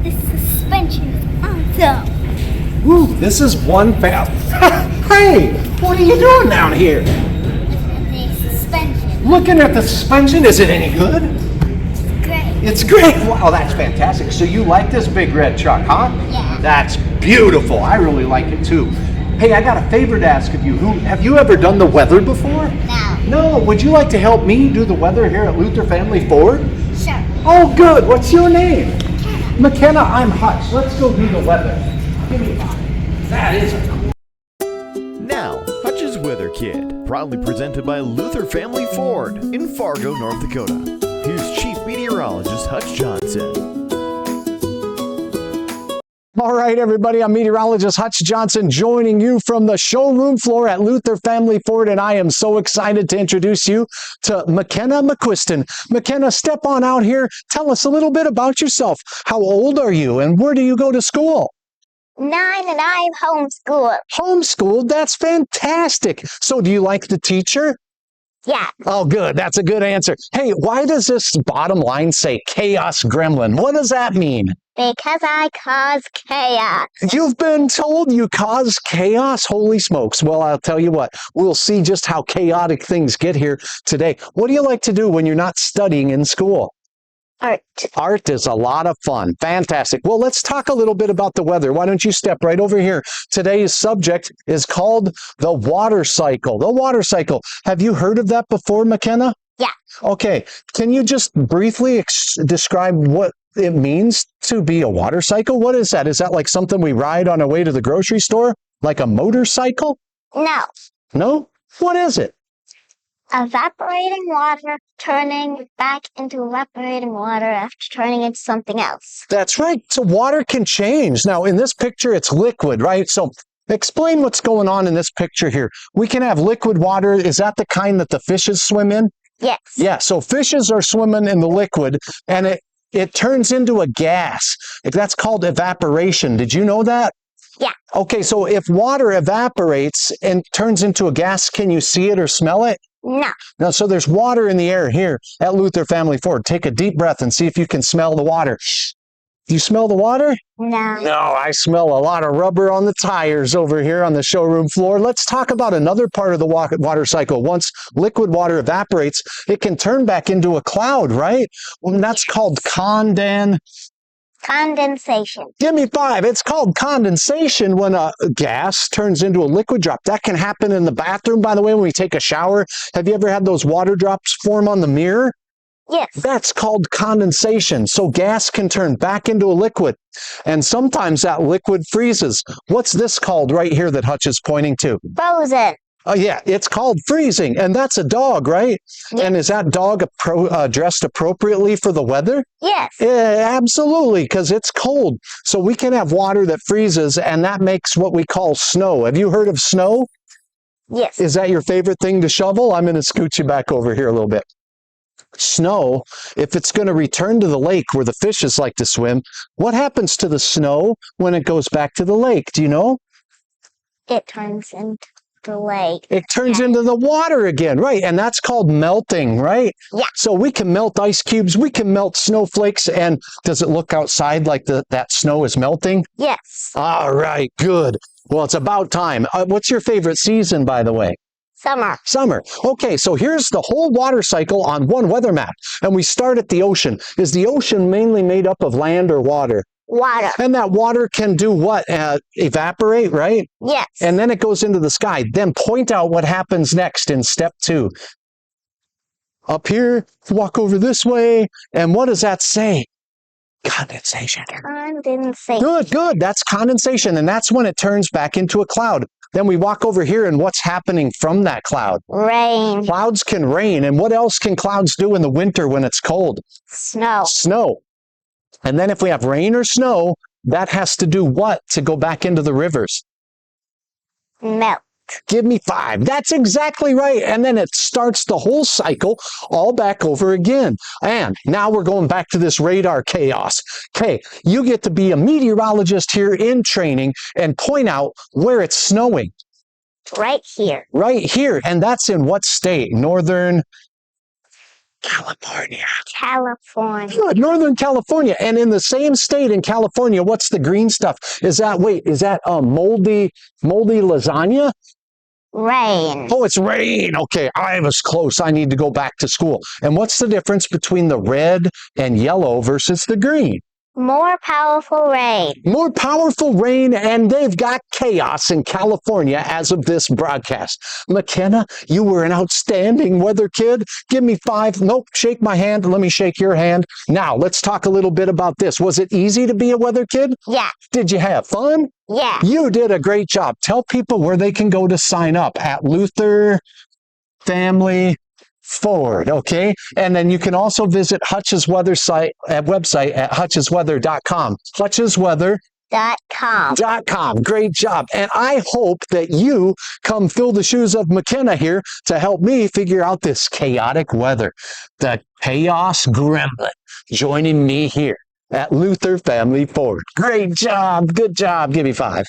This suspension is awesome. Woo, this is one fast. Hey, what are you doing down here? Looking at the suspension. Looking at the suspension, is it any good? It's great. It's great. Wow, that's fantastic. So you like this big red truck, huh? Yeah. That's beautiful. I really like it too. Hey, I got a favor to ask of you. Have you ever done the weather before? No. No. Would you like to help me do the weather here at Luther Family Ford? Sure. Oh, good. What's your name? Makenna. McKenna, I'm Hutch. Let's go do the weather. Give me five. That is a cool. Now, HUTCH'S WEATHER KID, proudly presented by Luther Family Ford in Fargo, North Dakota. Here's Chief Meteorologist Hutch Johnson. All right, everybody, I'm meteorologist Hutch Johnson joining you from the showroom floor at Luther Family Ford, and I am so excited to introduce you to Makenna McQuiston. Makenna, step on out here. Tell us a little bit about yourself. How old are you, and where do you go to school? 9 and I'm homeschooled. Homeschooled? That's fantastic. So do you like the teacher? Yeah. Oh, good. That's a good answer. Hey, why does this bottom line say chaos gremlin? What does that mean? Because I cause chaos. You've been told you cause chaos? Holy smokes. Well, I'll tell you what, we'll see just how chaotic things get here today. What do you like to do when you're not studying in school? Art. Art is a lot of fun. Fantastic. Well, let's talk a little bit about the weather. Why don't you step right over here? Today's subject is called the water cycle. The water cycle. Have you heard of that before, Makenna? Yeah. Okay. Can you just briefly describe what it means to be a water cycle? What is that? Is that like something we ride on our way to the grocery store? Like a motorcycle? No. No? What is it? Evaporating water turning back into evaporating water after turning into something else. That's right. So water can change. Now, in this picture, it's liquid, right? So explain what's going on in this picture here. We can have liquid water. Is that the kind that the fishes swim in? Yes. Yeah, so fishes are swimming in the liquid, and it turns into a gas. That's called evaporation. Did you know that? Yeah. Okay, so if water evaporates and turns into a gas, can you see it or smell it? No. No, so there's water in the air here at Luther Family Ford. Take a deep breath and see if you can smell the water. Do you smell the water? No. No, I smell a lot of rubber on the tires over here on the showroom floor. Let's talk about another part of the water cycle. Once liquid water evaporates, it can turn back into a cloud, right? Well, that's called Condensation. Give me five. It's called condensation when a gas turns into a liquid drop. That can happen in the bathroom, by the way, when we take a shower. Have you ever had those water drops form on the mirror? Yes. That's called condensation. So gas can turn back into a liquid. And sometimes that liquid freezes. What's this called right here that Hutch is pointing to? Frozen. Oh, yeah, it's called freezing. And that's a dog, right? Yes. And is that dog dressed appropriately for the weather? Yes. Yeah, absolutely, because it's cold. So we can have water that freezes, and that makes what we call snow. Have you heard of snow? Yes. Is that your favorite thing to shovel? I'm going to scoot you back over here a little bit. Snow, if it's going to return to the lake where the fishes like to swim, what happens to the snow when it goes back to the lake? Do you know? It turns into the lake. It turns into the water again, right? And that's called melting, right? Yeah. So we can melt ice cubes, we can melt snowflakes, and does it look outside like that snow is melting? Yes. All right, good. Well, it's about time. What's your favorite season, by the way? Summer. Summer. Okay, so here's the whole water cycle on one weather map. And we start at the ocean. Is the ocean mainly made up of land or water? Water. And that water can do what? Evaporate, right? Yes. And then it goes into the sky. Then point out what happens next in step 2. Up here, walk over this way. And what does that say? Condensation. Condensation. Good, good. That's condensation. And that's when it turns back into a cloud. Then we walk over here, and what's happening from that cloud? Rain. Clouds can rain. And what else can clouds do in the winter when it's cold? Snow. Snow. And then if we have rain or snow, that has to do what to go back into the rivers? Melt. Give me 5. That's exactly right. And then it starts the whole cycle all back over again. And now we're going back to this radar chaos. Okay, you get to be a meteorologist here in training and point out where it's snowing. Right here. Right here. And that's in what state? Northern California. California. Good, Northern California. And in the same state in California, what's the green stuff? Is that moldy lasagna? Rain. Oh, it's rain. Okay, I was close. I need to go back to school. And what's the difference between the red and yellow versus the green? More powerful rain. More powerful rain, and they've got chaos in California as of this broadcast. Makenna, you were an outstanding weather kid. Give me 5. Nope, shake my hand. Let me shake your hand. Now, let's talk a little bit about this. Was it easy to be a weather kid? Yeah. Did you have fun? Yeah. You did a great job. Tell people where they can go to sign up at Luther Family Ford, okay? And then you can also visit Hutch's Weather website at hutchesweather.com. hutchesweather.com. Great job. And I hope that you come fill the shoes of Makenna here to help me figure out this chaotic weather. The chaos gremlin joining me here at Luther Family Ford. Great job. Good job. Give me 5.